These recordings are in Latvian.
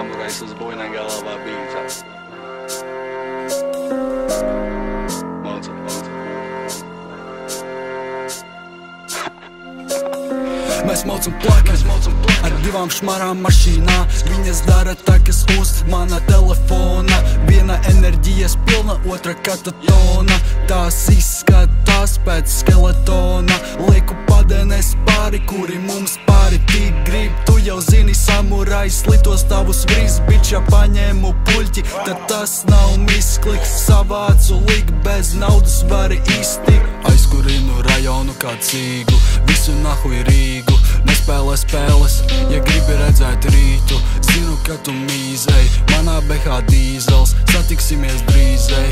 Samurais uz Boinangalavā bīčā. Moca. Mēs maucam plakam ar divām šmarām mašīnā. Viņas dara tā, kas uz mana telefona. Viena enerģijas pilna, otra katatona. Tās izskatās pēc skeletona. Lieku padēnēs pāri, kuri mums pāri tik grib. Tu jau zini, samurais litos tavus vrīs. Biča paņēmu puļķi, tad tas nav miskliks. Savācu lik, bez naudas vari iztikt. Aizkurinu rajonu kā cīgu, visu nahuj Rīgu. Nespēlē spēles, ja gribi redzēt rītu. Zinu, ka tu mīzei, manā BH dīzels. Satiksimies drīzei.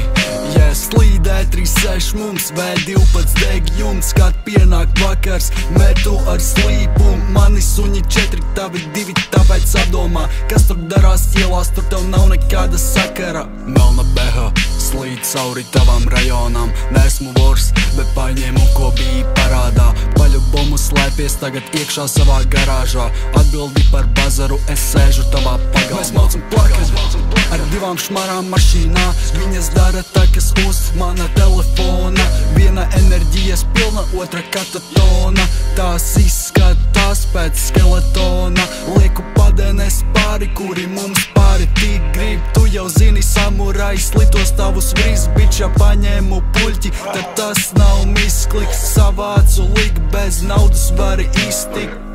Ja slīdē 3-6 mums, V12 deg jums. Kad pienāk vakars, metu ar slīpu. Mani suņi 4, tavi 2, tāpēc apdomā, kas tur darās ielās, tur tev nav nekāda sakara. Melna BH slīd cauri tavam rajonām. Nesmu vors, bet paņēmu, ko bija parādā. Paļu bomu slēpies tagad iekšā savā garāžā. Atbildi par bazaru, es sēžu tavā pagalmā. Mēs maucam plakam ar divām šmarām mašīnā. Viņas dara tā, kas uz mana telefona. Viena enerģijas pilna, otra katatona. Tās izskatās pēc skeletona. Lieku padēnēs pāri, kuri mums pāri tik grib. Tu jau zini, samurais litos tavus vrīs. Biča paņēmu puļķi, tad tas nav miskliks. Savācu lik, bez naudas vari iztikt.